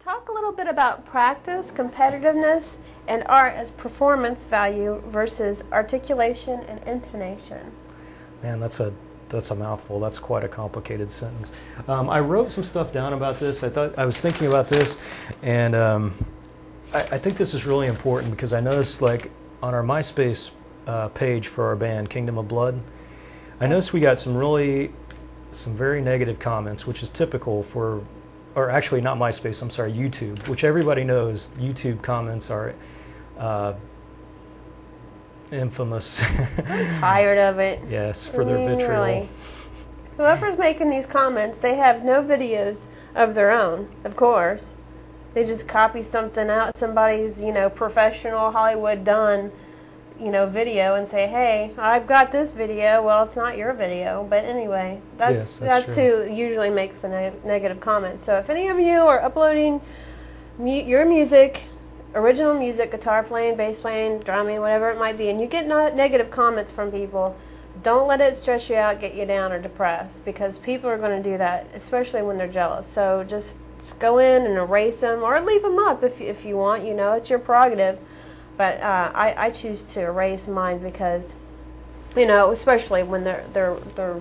Talk a little bit about practice, competitiveness, and art as performance value versus articulation and intonation. Man, that's a mouthful. That's quite a complicated sentence. I wrote some stuff down about this. I was thinking about this, and I think this is really important because I noticed, like, on our MySpace page for our band, Kingdom of Blood, I noticed we got some very negative comments, which is typical for, or actually not MySpace, I'm sorry, YouTube, which everybody knows YouTube comments are infamous. I'm tired of it. Yes, for their vitriol. Really. Whoever's making these comments, they have no videos of their own, of course. They just copy something out, somebody's, professional Hollywood done, video and say, hey, I've got this video. Well, it's not your video. But anyway, that's who usually makes the negative comments. So if any of you are uploading your music, original music, guitar playing, bass playing, drumming, whatever it might be, and you get negative comments from people, don't let it stress you out, get you down, or depressed, because people are going to do that, especially when they're jealous. So just go in and erase them, or leave them up if you want. It's your prerogative. But I choose to erase mine because, especially when they're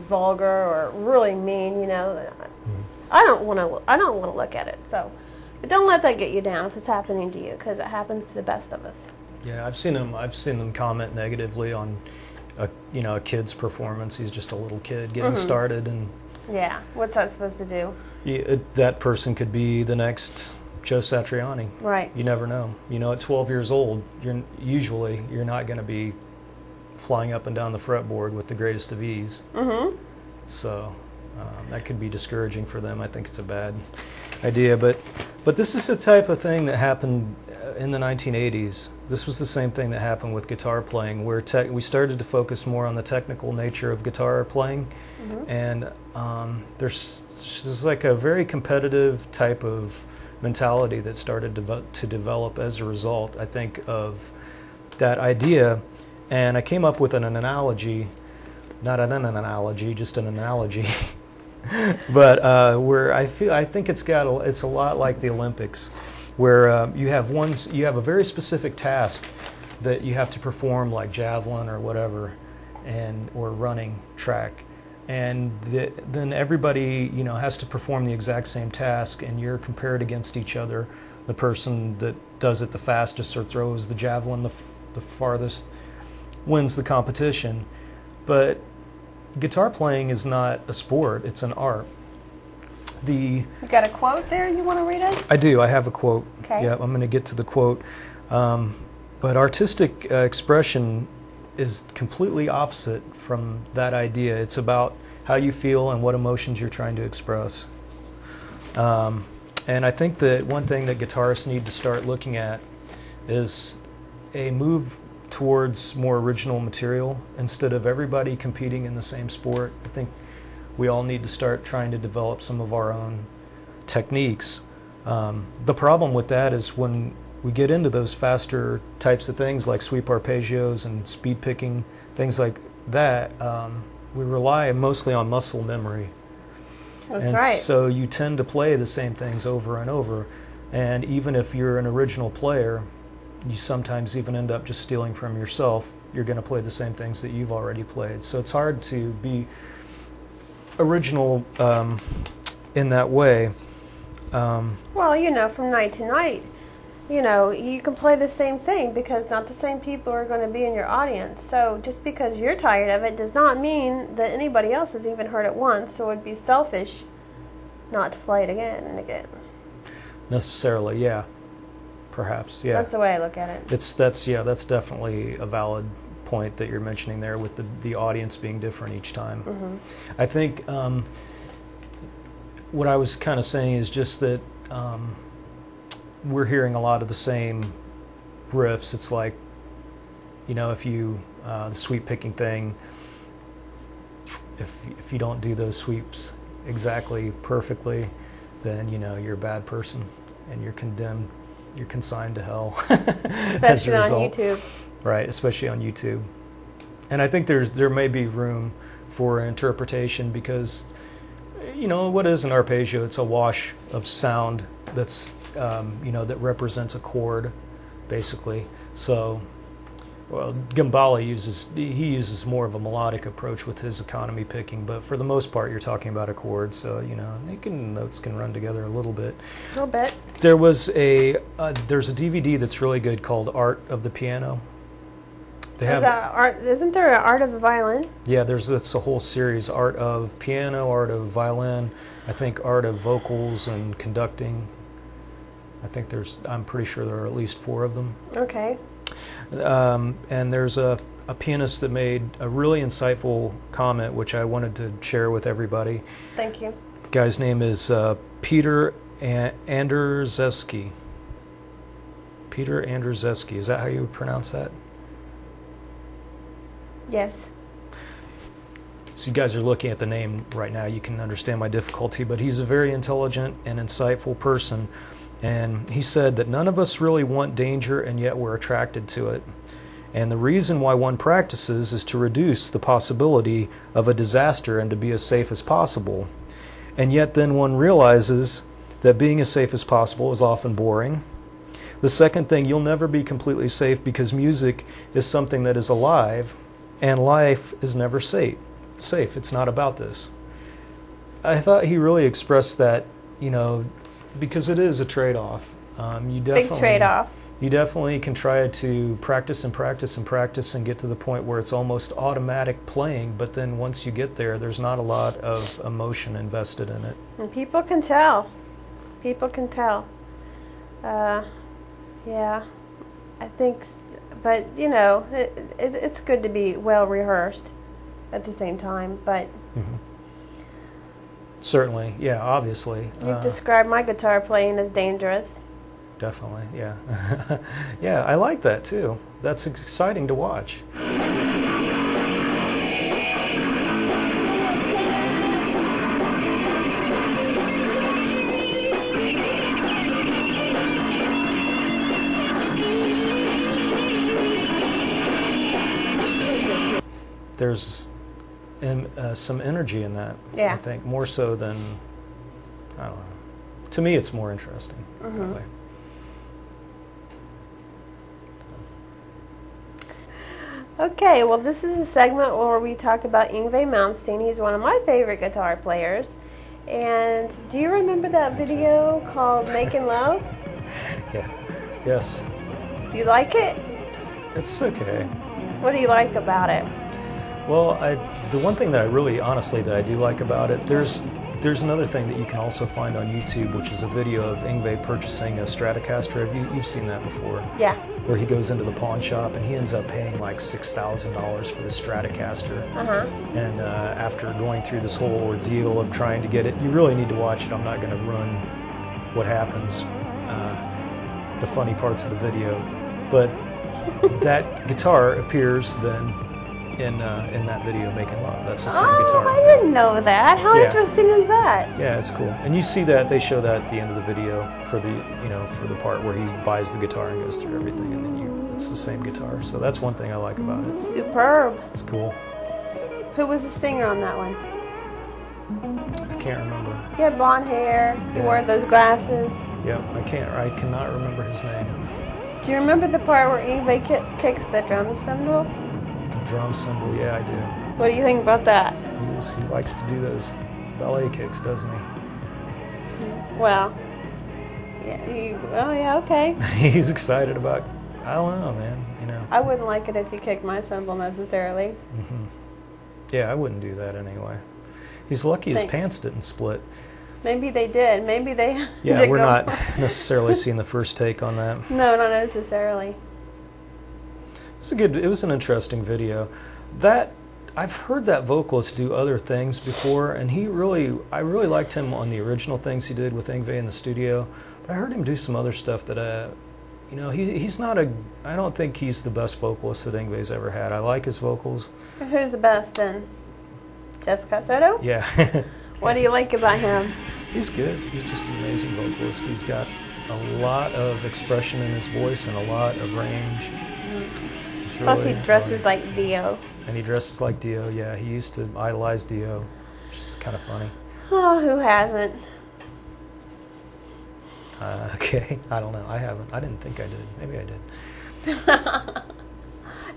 vulgar or really mean. I don't want to look at it. So, but don't let that get you down if it's happening to you, because it happens to the best of us. Yeah, I've seen them comment negatively on a kid's performance. He's just a little kid getting started, and yeah, what's that supposed to do? That person could be the next Joe Satriani. Right. You never know. At 12 years old, you're not going to be flying up and down the fretboard with the greatest of ease. Mm-hmm. So that could be discouraging for them. I think it's a bad idea. But this is the type of thing that happened in the 1980s. This was the same thing that happened with guitar playing, where we started to focus more on the technical nature of guitar playing. Mm-hmm. And there's like a very competitive type of mentality that started to develop as a result, I think, of that idea. And I came up with an analogy, not an analogy, just an analogy. But where I think it's a lot like the Olympics, where you have a very specific task that you have to perform, like javelin or whatever, or running track. And then everybody, has to perform the exact same task, and you're compared against each other. The person that does it the fastest or throws the javelin the farthest wins the competition. But guitar playing is not a sport; it's an art. You got a quote there you want to read us? I do. I have a quote. Okay. Yeah, I'm going to get to the quote. But artistic expression is completely opposite from that idea. It's about how you feel and what emotions you're trying to express. And I think that one thing that guitarists need to start looking at is a move towards more original material instead of everybody competing in the same sport. I think we all need to start trying to develop some of our own techniques. The problem with that is when we get into those faster types of things like sweep arpeggios and speed picking, things like that, we rely mostly on muscle memory. That's right. So you tend to play the same things over and over. And even if you're an original player, you sometimes even end up just stealing from yourself. You're going to play the same things that you've already played. So it's hard to be original in that way. Well, from night to night, you can play the same thing because not the same people are going to be in your audience. So just because you're tired of it does not mean that anybody else has even heard it once. So it would be selfish not to play it again and again. Necessarily, yeah. Perhaps, yeah. That's the way I look at it. That's definitely a valid point that you're mentioning there, with the audience being different each time. Mm-hmm. I think what I was kind of saying is just that we're hearing a lot of the same riffs. It's like, if you the sweep picking thing, if you don't do those sweeps exactly perfectly, then you're a bad person and you're condemned. You're consigned to hell. Especially on YouTube. Right, especially on YouTube. And I think there may be room for interpretation because, what is an arpeggio? It's a wash of sound that's that represents a chord, basically. So, well, Gambale uses more of a melodic approach with his economy picking, but for the most part, you're talking about a chord. So notes can run together a little bit. A little bit. There's a DVD that's really good called Art of the Piano. Isn't there an Art of the Violin? Yeah, that's a whole series: Art of Piano, Art of Violin, I think Art of Vocals and Conducting. I'm pretty sure there are at least 4 of them. Okay. And there's a pianist that made a really insightful comment, which I wanted to share with everybody. Thank you. The guy's name is Peter Andrzejewski. Peter Andrzejewski. Is that how you would pronounce that? Yes. So you guys are looking at the name right now. You can understand my difficulty, but he's a very intelligent and insightful person. And he said that none of us really want danger, and yet we're attracted to it. And the reason why one practices is to reduce the possibility of a disaster and to be as safe as possible. And yet then one realizes that being as safe as possible is often boring. The second thing, you'll never be completely safe because music is something that is alive, and life is never safe. It's not about this. I thought he really expressed that, because it is a trade-off. Big trade-off. You definitely can try to practice and practice and practice and get to the point where it's almost automatic playing, but then once you get there, there's not a lot of emotion invested in it. And people can tell. People can tell. Yeah, I think, but it's good to be well rehearsed at the same time, but... Mm-hmm. Certainly, yeah, obviously. You've described my guitar playing as dangerous. Definitely, yeah. Yeah, I like that too. That's exciting to watch. There's some energy in that, yeah. I think, more so than, I don't know. To me, it's more interesting that way. Okay, well, this is a segment where we talk about Yngwie Malmsteen. He's one of my favorite guitar players. And do you remember that video called Making Love? Yeah. Yes. Do you like it? It's okay. What do you like about it? Well, the one thing that I really, honestly, that I do like about it, there's another thing that you can also find on YouTube, which is a video of Yngwie purchasing a Stratocaster. You've seen that before? Yeah. Where he goes into the pawn shop and he ends up paying like $6,000 for the Stratocaster. Uh-huh. And after going through this whole ordeal of trying to get it, you really need to watch it. I'm not going to run what happens, the funny parts of the video. But that guitar appears then in that video, Making Love. That's the same guitar. I didn't know that. How interesting is that? Yeah, it's cool. And you see that they show that at the end of the video for the part where he buys the guitar and goes through everything, and then it's the same guitar. So that's one thing I like about it. Superb. It's cool. Who was the singer on that one? I can't remember. He had blonde hair. He wore those glasses. Yeah, I cannot remember his name. Do you remember the part where Yngwie kicks the drum cymbal? Drum cymbal, yeah, I do. What do you think about that? He likes to do those ballet kicks, doesn't he? Well, yeah, okay. He's excited about, I don't know, man, I wouldn't like it if you kicked my cymbal necessarily. Mm-hmm. Yeah, I wouldn't do that anyway. He's lucky his pants didn't split. Maybe they did. Maybe they Yeah, we're not necessarily seeing the first take on that. No, not necessarily. It was an interesting video. That I've heard that vocalist do other things before, and I really liked him on the original things he did with Yngwie in the studio. But I heard him do some other stuff that, he's not I don't think he's the best vocalist that Yngwie's ever had. I like his vocals. Who's the best then? Jeff Scott Soto? Yeah. What do you like about him? He's good. He's just an amazing vocalist. He's got a lot of expression in his voice and a lot of range. Plus, he dresses like Dio. And he dresses like Dio, yeah. He used to idolize Dio, which is kind of funny. Oh, who hasn't? Okay, I don't know. I haven't. I didn't think I did. Maybe I did.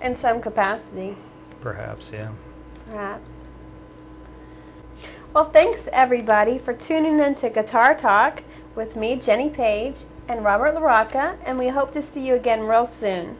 In some capacity. Perhaps, yeah. Perhaps. Well, thanks everybody for tuning in to Guitar Talk with me, Jenny Page, and Robert LaRocca, and we hope to see you again real soon.